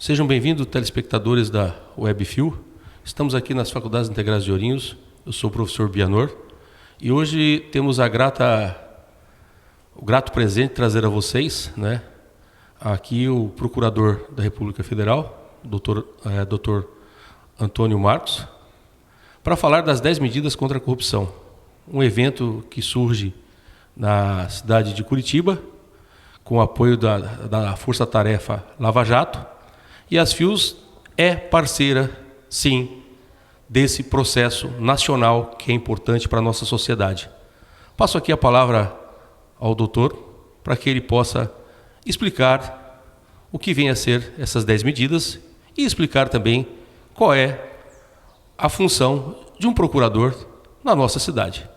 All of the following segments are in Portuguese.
Sejam bem-vindos, telespectadores da WebFil. Estamos aqui nas Faculdades Integrais de Ourinhos. Eu sou o professor Bianor e hoje temos o grato presente de trazer a vocês, aqui o Procurador da República Federal, Dr. Antônio Marcos, para falar das 10 medidas contra a corrupção. Um evento que surge na cidade de Curitiba, com o apoio da Força Tarefa Lava Jato, e a FIUS é parceira, sim, desse processo nacional que é importante para a nossa sociedade. Passo aqui a palavra ao doutor para que ele possa explicar o que vem a ser essas 10 medidas e explicar também qual é a função de um procurador na nossa cidade.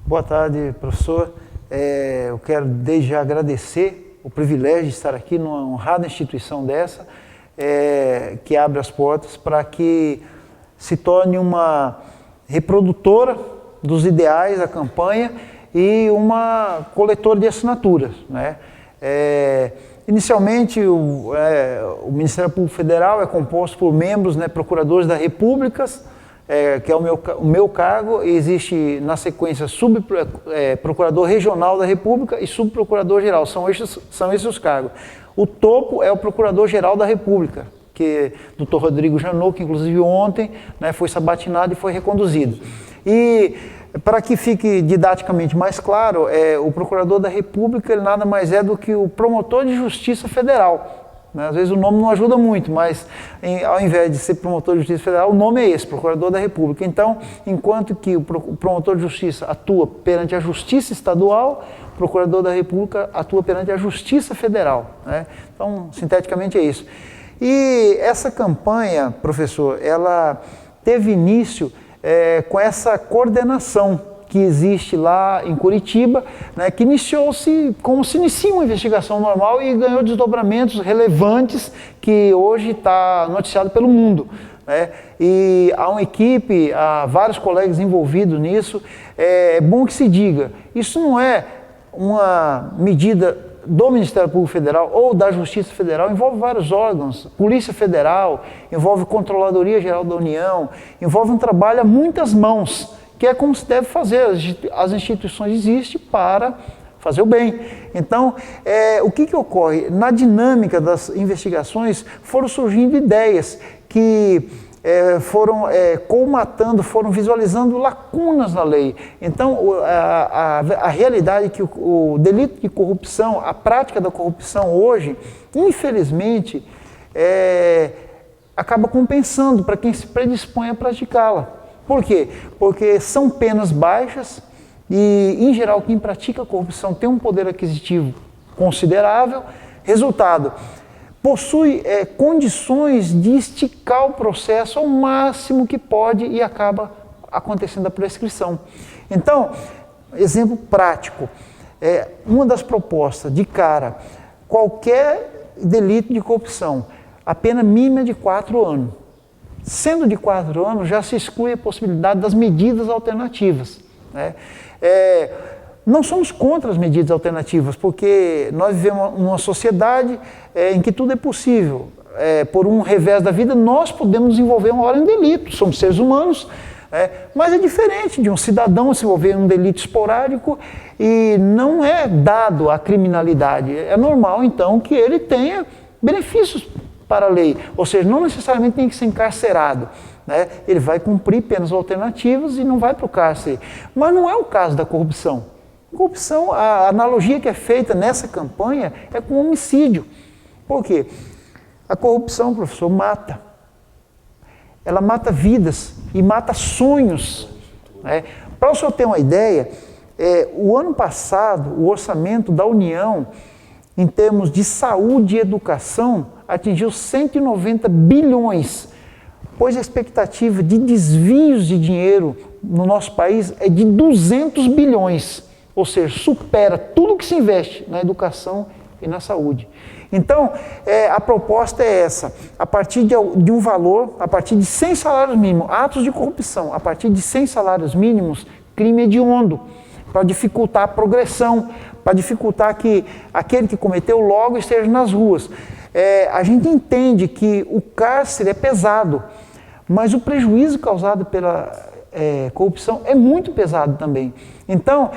Boa tarde, professor. Eu quero desde já agradecer o privilégio de estar aqui numa honrada instituição dessa, que abre as portas para que se torne uma reprodutora dos ideais da campanha e uma coletora de assinaturas, Inicialmente, o Ministério Público Federal é composto por membros, procuradores da República, que é o meu cargo, e existe na sequência Procurador Regional da República e Subprocurador-Geral, são esses os cargos. O topo é o Procurador-Geral da República, que é Dr. Rodrigo Janot, que inclusive ontem foi sabatinado e foi reconduzido. E para que fique didaticamente mais claro, o Procurador da República ele nada mais é do que o promotor de justiça federal. Às vezes o nome não ajuda muito, mas ao invés de ser promotor de justiça federal, o nome é esse, Procurador da República. Então, enquanto que o promotor de justiça atua perante a Justiça Estadual, o Procurador da República atua perante a Justiça Federal. Então, sinteticamente é isso. E essa campanha, professor, ela teve início com essa coordenação que existe lá em Curitiba, que iniciou-se como se inicia uma investigação normal e ganhou desdobramentos relevantes que hoje está noticiado pelo mundo. E há uma equipe, há vários colegas envolvidos nisso. É bom que se diga, isso não é uma medida do Ministério Público Federal ou da Justiça Federal, envolve vários órgãos, Polícia Federal, envolve Controladoria Geral da União, envolve um trabalho a muitas mãos, que é como se deve fazer, as instituições existem para fazer o bem. Então, o que ocorre? Na dinâmica das investigações foram surgindo ideias que foram colmatando, foram visualizando lacunas na lei. Então, a realidade é que o delito de corrupção, a prática da corrupção hoje, infelizmente, acaba compensando para quem se predispõe a praticá-la. Por quê? Porque são penas baixas e, em geral, quem pratica a corrupção tem um poder aquisitivo considerável. Resultado, possui condições de esticar o processo ao máximo que pode e acaba acontecendo a prescrição. Então, exemplo prático, uma das propostas de cara, qualquer delito de corrupção, a pena mínima é de 4 anos. Sendo de 4 anos, já se exclui a possibilidade das medidas alternativas. Não somos contra as medidas alternativas, porque nós vivemos numa sociedade em que tudo é possível. Por um revés da vida, nós podemos desenvolver uma hora em delito, somos seres humanos, mas é diferente de um cidadão se envolver em um delito esporádico e não é dado à criminalidade. É normal, então, que ele tenha benefícios para a lei, ou seja, não necessariamente tem que ser encarcerado. Ele vai cumprir penas alternativas e não vai para o cárcere. Mas não é o caso da corrupção. Corrupção, a analogia que é feita nessa campanha é com homicídio. Por quê? A corrupção, professor, mata. Ela mata vidas e mata sonhos. Para o senhor ter uma ideia, o ano passado, o orçamento da União, em termos de saúde e educação, atingiu 190 bilhões, pois a expectativa de desvios de dinheiro no nosso país é de 200 bilhões, ou seja, supera tudo que se investe na educação e na saúde. Então, a proposta é essa, a partir de um valor, a partir de 100 salários mínimos, atos de corrupção, a partir de 100 salários mínimos, crime hediondo, para dificultar a progressão, para dificultar que aquele que cometeu logo esteja nas ruas. a gente entende que o cárcere é pesado, mas o prejuízo causado pela corrupção é muito pesado também. Então,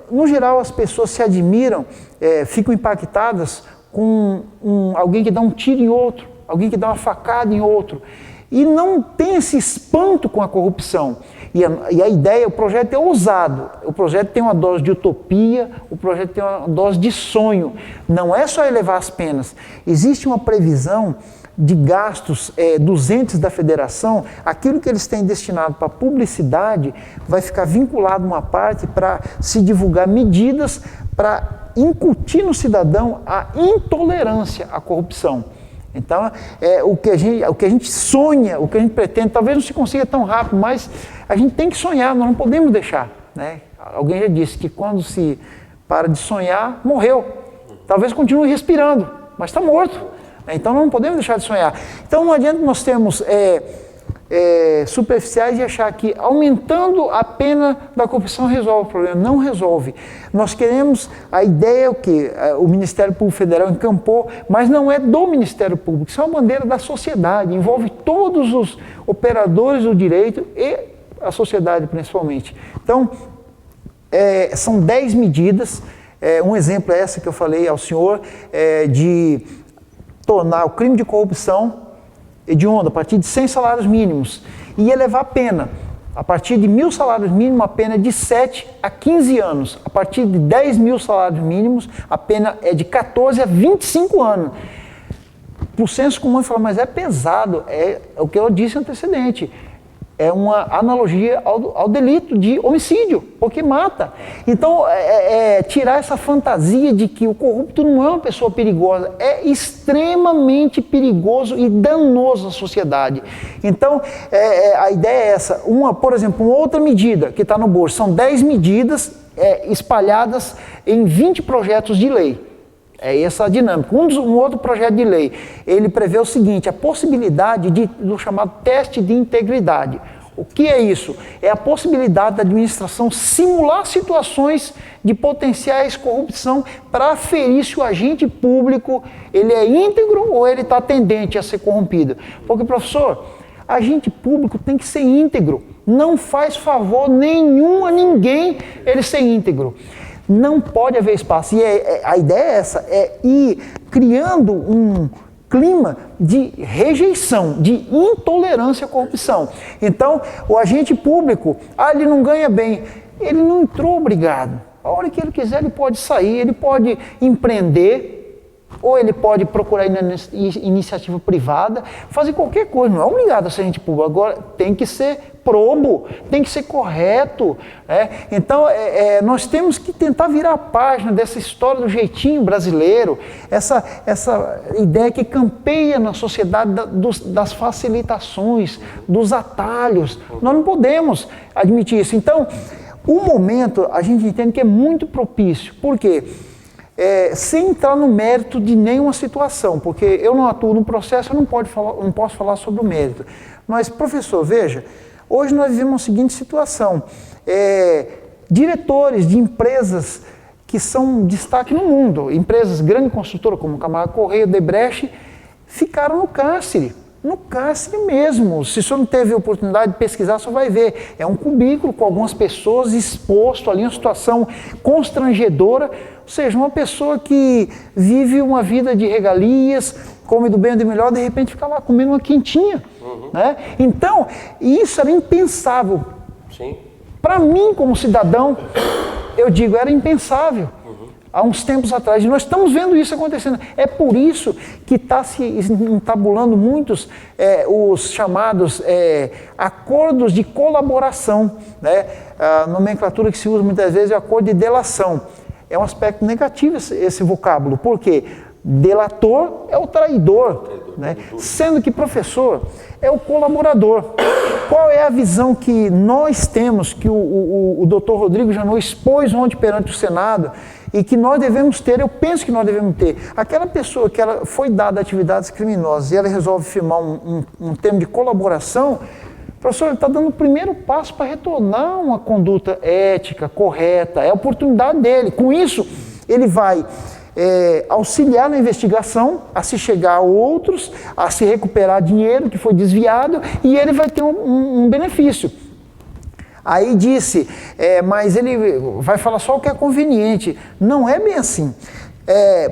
no geral, as pessoas se admiram, ficam impactadas com alguém que dá um tiro em outro, alguém que dá uma facada em outro, e não tem esse espanto com a corrupção. E a ideia, o projeto é ousado, o projeto tem uma dose de utopia, o projeto tem uma dose de sonho. Não é só elevar as penas, existe uma previsão de gastos dos entes da federação, aquilo que eles têm destinado para publicidade vai ficar vinculado uma parte para se divulgar medidas para incutir no cidadão a intolerância à corrupção. Então, o que a gente sonha, o que a gente pretende, talvez não se consiga tão rápido, mas a gente tem que sonhar, nós não podemos deixar. Né? Alguém já disse que quando se para de sonhar, morreu. Talvez continue respirando, mas está morto. Então, não podemos deixar de sonhar. Então, não adianta nós termos superficiais e achar que aumentando a pena da corrupção resolve o problema. Não resolve. Nós queremos, a ideia é o que o Ministério Público Federal encampou, mas não é do Ministério Público, isso é uma bandeira da sociedade, envolve todos os operadores do direito e a sociedade principalmente. Então, são 10 medidas, um exemplo é essa que eu falei ao senhor, de tornar o crime de corrupção hediondo a partir de 100 salários mínimos e elevar a pena. A partir de 1.000 salários mínimos, a pena é de 7 a 15 anos. A partir de 10.000 salários mínimos, a pena é de 14 a 25 anos. Por senso comum, fala, mas é pesado. É o que eu disse antecedente. É uma analogia ao delito de homicídio, porque mata. Então, tirar essa fantasia de que o corrupto não é uma pessoa perigosa, é extremamente perigoso e danoso à sociedade. Então, a ideia é essa. Por exemplo, uma outra medida que está no bolso, são 10 medidas espalhadas em 20 projetos de lei. É essa a dinâmica. Um outro projeto de lei, ele prevê o seguinte, a possibilidade do chamado teste de integridade. O que é isso? É a possibilidade da administração simular situações de potenciais corrupção para aferir se o agente público ele é íntegro ou ele está tendente a ser corrompido. Porque, professor, agente público tem que ser íntegro. Não faz favor nenhum a ninguém ele ser íntegro. Não pode haver espaço. E a ideia é essa, é ir criando um clima de rejeição, de intolerância à corrupção. Então, o agente público, ele não ganha bem, ele não entrou obrigado. A hora que ele quiser, ele pode sair, ele pode empreender, ou ele pode procurar iniciativa privada, fazer qualquer coisa, não é obrigado a ser agente público. Agora, tem que ser probo, tem que ser correto. Então, nós temos que tentar virar a página dessa história do jeitinho brasileiro, essa ideia que campeia na sociedade das facilitações, dos atalhos. Nós não podemos admitir isso. Então, o momento, a gente entende que é muito propício. Por quê? Sem entrar no mérito de nenhuma situação, porque eu não atuo no processo, eu não posso falar sobre o mérito. Mas, professor, veja, hoje nós vivemos a seguinte situação, diretores de empresas que são destaque no mundo, empresas grandes construtoras como Camargo Correia, Odebrecht, ficaram no cárcere mesmo. Se o senhor não teve oportunidade de pesquisar, só vai ver. É um cubículo com algumas pessoas exposto ali, uma situação constrangedora, ou seja, uma pessoa que vive uma vida de regalias, come do bem e do melhor, de repente fica lá comendo uma quentinha. Né? Então, isso era impensável. Para mim, como cidadão, eu digo, era impensável. Há uns tempos atrás, e nós estamos vendo isso acontecendo. É por isso que está se entabulando muitos os chamados acordos de colaboração. Né? A nomenclatura que se usa muitas vezes é o acordo de delação. É um aspecto negativo esse vocábulo, porque delator é o traidor, né? Sendo que professor é o colaborador. Qual é a visão que nós temos, que o doutor Rodrigo Janot expôs ontem perante o Senado, e que nós devemos ter, eu penso que nós devemos ter? Aquela pessoa que ela foi dada atividades criminosas e ela resolve firmar um termo de colaboração, professor, ele está dando o primeiro passo para retornar uma conduta ética, correta, é a oportunidade dele. Com isso, ele vai auxiliar na investigação, a se chegar a outros, a se recuperar dinheiro que foi desviado, e ele vai ter um benefício. Aí disse, mas ele vai falar só o que é conveniente. Não é bem assim.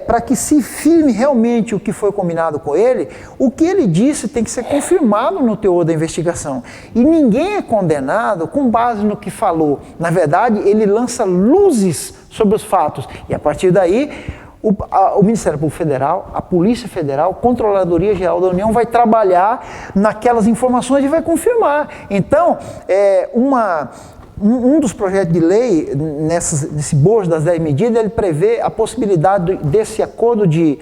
Para que se firme realmente o que foi combinado com ele, o que ele disse tem que ser confirmado no teor da investigação. E ninguém é condenado com base no que falou. Na verdade, ele lança luzes sobre os fatos. E a partir daí, o Ministério Público Federal, a Polícia Federal, a Controladoria Geral da União vai trabalhar naquelas informações e vai confirmar. Então, um dos projetos de lei, nesse bojo das 10 medidas, ele prevê a possibilidade desse acordo de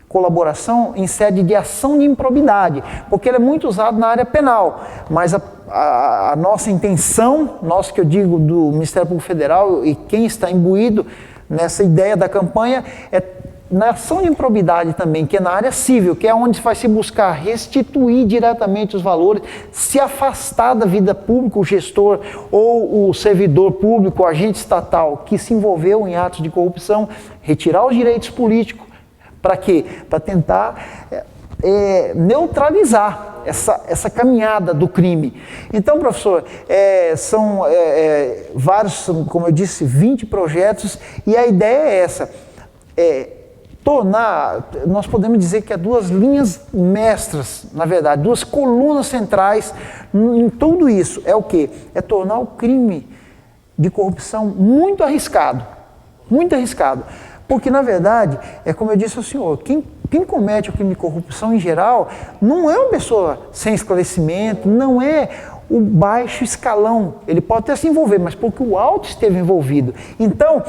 colaboração em sede de ação de improbidade, porque ele é muito usado na área penal, mas a nossa intenção, que eu digo do Ministério Público Federal e quem está imbuído nessa ideia da campanha, é na ação de improbidade também, que é na área civil, que é onde vai se buscar restituir diretamente os valores, se afastar da vida pública o gestor ou o servidor público, o agente estatal que se envolveu em atos de corrupção, retirar os direitos políticos. Para quê? Para tentar neutralizar essa caminhada do crime. Então, professor, são vários, como eu disse, 20 projetos, e a ideia é essa, nós podemos dizer que há duas linhas mestras, na verdade, duas colunas centrais em tudo isso. É o quê? É tornar o crime de corrupção muito arriscado. Muito arriscado. Porque, na verdade, como eu disse ao senhor, quem comete o crime de corrupção, em geral, não é uma pessoa sem esclarecimento, não é o baixo escalão. Ele pode até se envolver, mas porque o alto esteve envolvido. Então,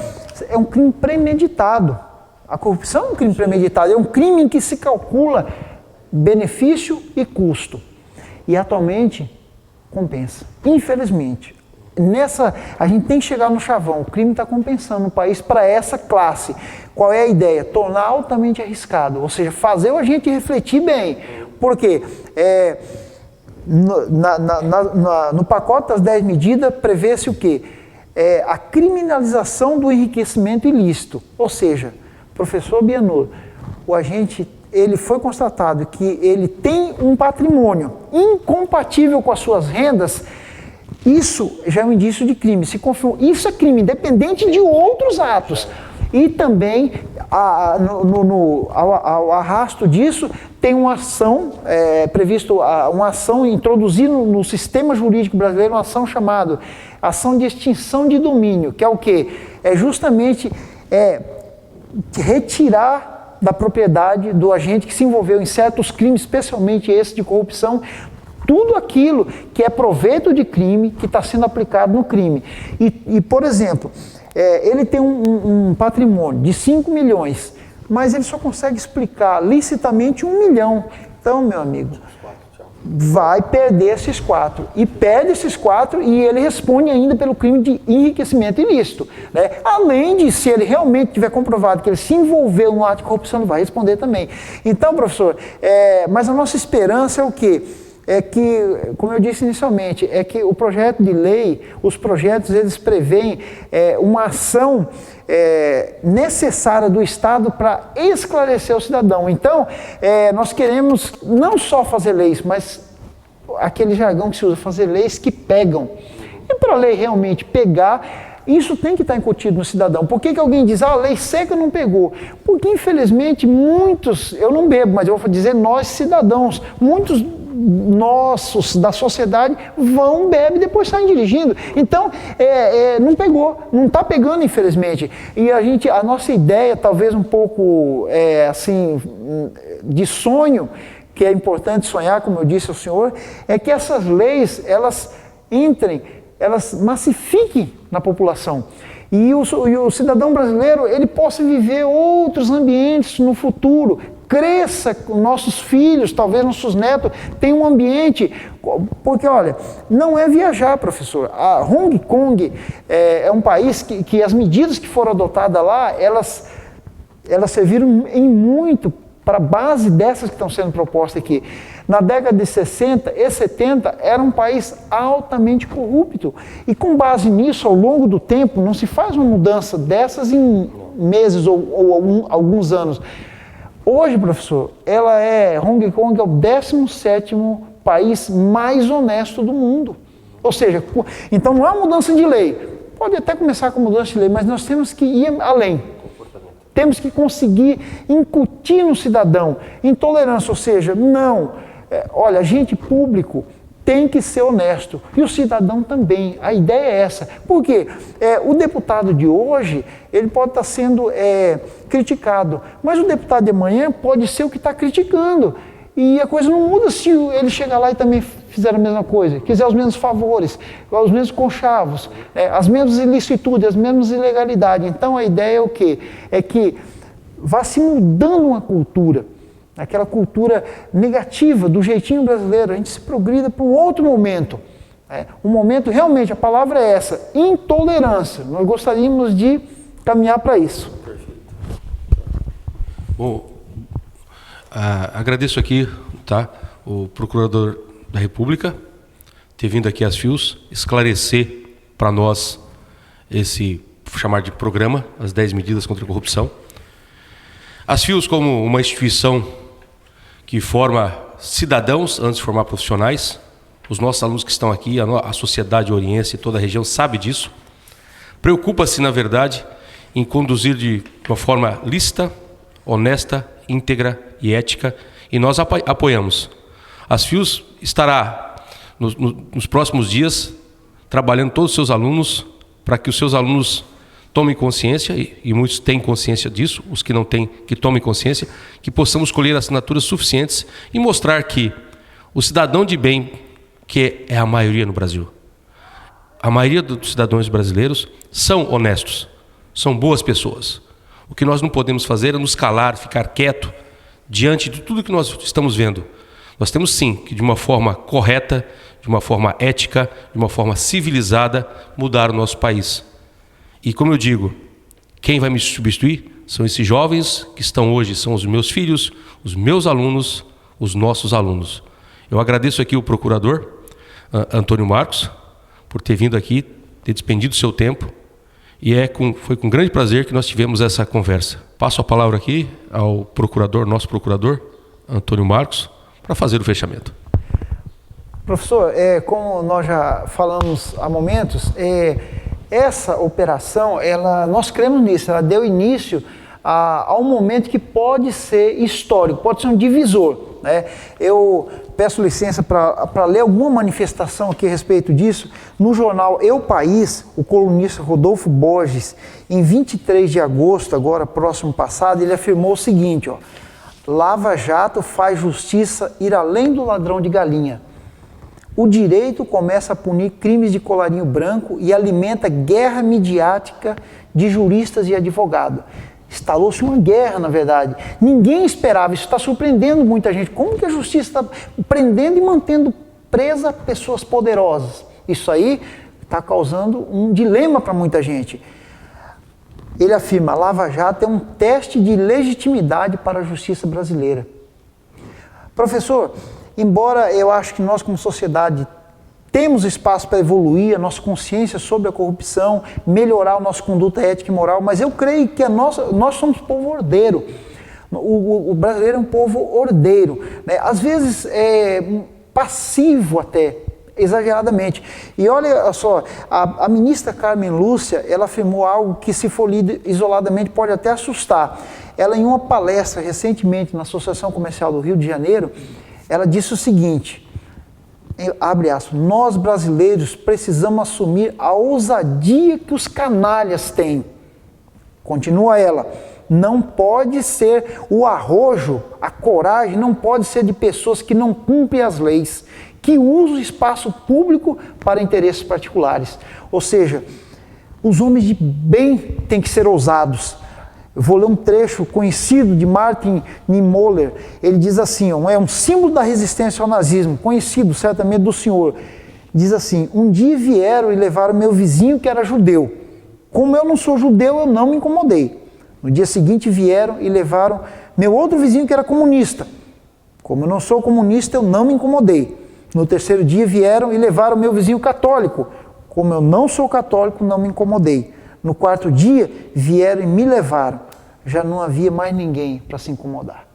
é um crime premeditado. A corrupção é um crime premeditado, é um crime em que se calcula benefício e custo. E, atualmente, compensa. Infelizmente. A gente tem que chegar no chavão. O crime está compensando o país para essa classe. Qual é a ideia? Tornar altamente arriscado, ou seja, fazer o agente refletir bem. Por quê? No pacote das 10 medidas prevê-se o quê? A criminalização do enriquecimento ilícito. Ou seja, professor Bianur, o agente, ele foi constatado que ele tem um patrimônio incompatível com as suas rendas. Isso já é um indício de crime. Se confirma, isso é crime, independente de outros atos. E também, ao arrasto disso, tem uma ação, uma ação introduzida no sistema jurídico brasileiro, uma ação chamada ação de extinção de domínio, que é o quê? É justamente retirar da propriedade do agente que se envolveu em certos crimes, especialmente esse de corrupção, tudo aquilo que é proveito de crime que está sendo aplicado no crime. E por exemplo, ele tem um patrimônio de 5 milhões, mas ele só consegue explicar licitamente 1 milhão. Então, meu amigo, vai perder esses 4. E perde esses 4 e ele responde ainda pelo crime de enriquecimento ilícito. Né? Além de, se ele realmente tiver comprovado que ele se envolveu no ato de corrupção, ele vai responder também. Então, professor, mas a nossa esperança é o quê? É que, como eu disse inicialmente, é que o projeto de lei, os projetos, eles prevêem uma ação necessária do Estado para esclarecer o cidadão. Então, nós queremos não só fazer leis, mas aquele jargão que se usa, fazer leis que pegam. E para a lei realmente pegar, isso tem que estar incutido no cidadão. Por que alguém diz, a lei seca não pegou? Porque, infelizmente, muitos, eu não bebo, mas eu vou dizer nós cidadãos, muitos nossos, da sociedade, bebem e depois saem dirigindo. Então, não pegou, não está pegando, infelizmente. E a nossa ideia, talvez um pouco, assim, de sonho, que é importante sonhar, como eu disse ao senhor, é que essas leis, elas massifiquem na população. E o cidadão brasileiro, ele possa viver outros ambientes no futuro, cresça com nossos filhos, talvez nossos netos, tenham um ambiente, porque olha, não é viajar, professor. A Hong Kong é um país que as medidas que foram adotadas lá, elas serviram em muito para a base dessas que estão sendo propostas aqui. Na década de 60 e 70, era um país altamente corrupto. E com base nisso, ao longo do tempo, não se faz uma mudança dessas em meses ou alguns anos. Hoje, professor, Hong Kong é o 17º país mais honesto do mundo. Ou seja, então não é uma mudança de lei. Pode até começar com mudança de lei, mas nós temos que ir além. Temos que conseguir incutir no cidadão intolerância, ou seja, não. Olha, agente público tem que ser honesto. E o cidadão também. A ideia é essa. Por quê? O deputado de hoje, ele pode estar sendo criticado, mas o deputado de amanhã pode ser o que está criticando. E a coisa não muda se ele chegar lá e também fizer a mesma coisa, quiser os mesmos favores, os mesmos conchavos, as mesmas ilicitudes, as mesmas ilegalidades. Então a ideia é o quê? É que vá se mudando uma cultura, aquela cultura negativa, do jeitinho brasileiro, a gente se progrida para um outro momento. Um momento, realmente, a palavra é essa, intolerância. Nós gostaríamos de caminhar para isso. Perfeito. Bom, agradeço aqui, tá, o Procurador da República ter vindo aqui às FIUs esclarecer para nós esse, chamar de programa, as 10 medidas contra a corrupção. As FIUs, como uma instituição que forma cidadãos antes de formar profissionais, os nossos alunos que estão aqui, a sociedade oriense, toda a região sabe disso, preocupa-se, na verdade, em conduzir de uma forma lícita, honesta, íntegra e ética, e nós apoiamos. As FIUs estará nos próximos dias trabalhando todos os seus alunos para que os seus alunos tomem consciência, e muitos têm consciência disso, os que não têm, que tomem consciência, que possamos colher assinaturas suficientes e mostrar que o cidadão de bem, que é a maioria no Brasil, a maioria dos cidadãos brasileiros são honestos, são boas pessoas. O que nós não podemos fazer é nos calar, ficar quieto diante de tudo que nós estamos vendo. Nós temos sim que, de uma forma correta, de uma forma ética, de uma forma civilizada, mudar o nosso país. E como eu digo, quem vai me substituir são esses jovens que estão hoje, são os meus filhos, os meus alunos, os nossos alunos. Eu agradeço aqui o procurador Antônio Marcos por ter vindo aqui, ter despendido o seu tempo, e foi com grande prazer que nós tivemos essa conversa. Passo a palavra aqui ao procurador, nosso procurador, Antônio Marcos, para fazer o fechamento. Professor, como nós já falamos há momentos, essa operação, nós cremos nisso, ela deu início a um momento que pode ser histórico, pode ser um divisor, né? Eu peço licença para ler alguma manifestação aqui a respeito disso. No jornal Eu País, o colunista Rodolfo Borges, em 23 de agosto, agora próximo passado, ele afirmou o seguinte, Lava Jato faz justiça ir além do ladrão de galinha. O direito começa a punir crimes de colarinho branco e alimenta guerra midiática de juristas e advogados. Instalou-se uma guerra, na verdade. Ninguém esperava, isso está surpreendendo muita gente. Como que a justiça está prendendo e mantendo presa pessoas poderosas? Isso aí está causando um dilema para muita gente. Ele afirma, Lava Jato é um teste de legitimidade para a justiça brasileira. Professor, embora eu acho que nós como sociedade temos espaço para evoluir a nossa consciência sobre a corrupção, melhorar a nossa conduta ética e moral, mas eu creio que nós somos povo ordeiro. O brasileiro é um povo ordeiro, né? Às vezes passivo até, exageradamente. E olha só, a ministra Carmen Lúcia, ela afirmou algo que, se for lido isoladamente, pode até assustar. Ela, em uma palestra recentemente na Associação Comercial do Rio de Janeiro, ela disse o seguinte, abre aspas, nós brasileiros precisamos assumir a ousadia que os canalhas têm. Continua ela, não pode ser o arrojo, a coragem, não pode ser de pessoas que não cumprem as leis, que usam o espaço público para interesses particulares. Ou seja, os homens de bem têm que ser ousados. Eu vou ler um trecho conhecido de Martin Niemöller. Ele diz assim, é um símbolo da resistência ao nazismo, conhecido certamente do senhor. Diz assim, um dia vieram e levaram meu vizinho que era judeu. Como eu não sou judeu, eu não me incomodei. No dia seguinte vieram e levaram meu outro vizinho que era comunista. Como eu não sou comunista, eu não me incomodei. No terceiro dia vieram e levaram meu vizinho católico. Como eu não sou católico, não me incomodei. No quarto dia, vieram e me levaram. Já não havia mais ninguém para se incomodar.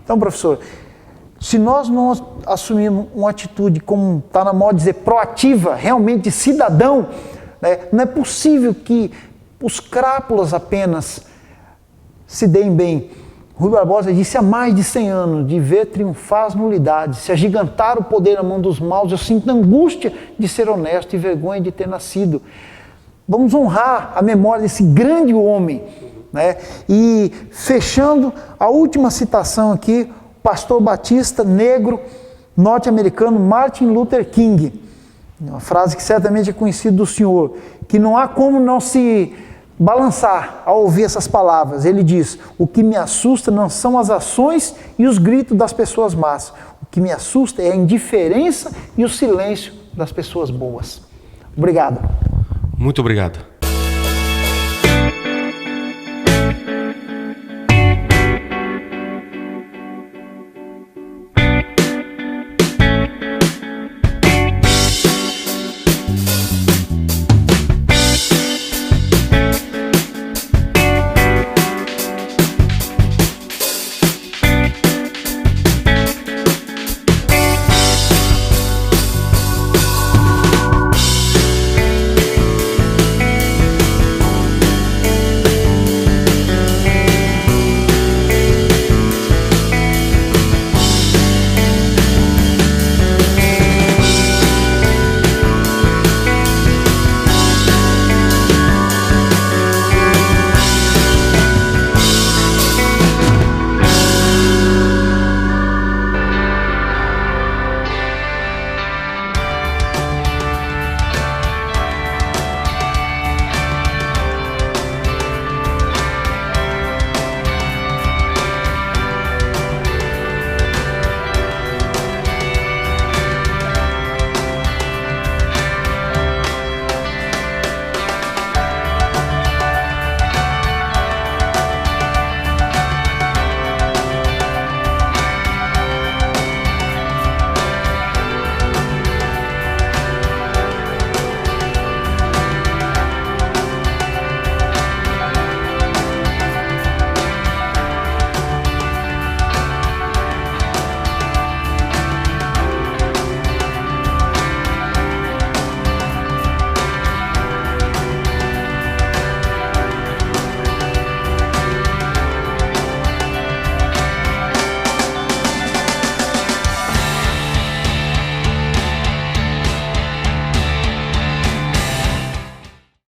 Então, professor, se nós não assumirmos uma atitude, como está na moda dizer, proativa, realmente de cidadão, né, não é possível que os crápulas apenas se deem bem. Rui Barbosa disse há mais de 100 anos, de ver triunfar as nulidades, se agigantar o poder na mão dos maus, eu sinto angústia de ser honesto e vergonha de ter nascido. Vamos honrar a memória desse grande homem, né? E fechando a última citação aqui, o pastor batista negro norte-americano Martin Luther King, uma frase que certamente é conhecida do senhor, que não há como não se balançar ao ouvir essas palavras. Ele diz: o que me assusta não são as ações e os gritos das pessoas más, o que me assusta é a indiferença e o silêncio das pessoas boas. Obrigado. Muito obrigado.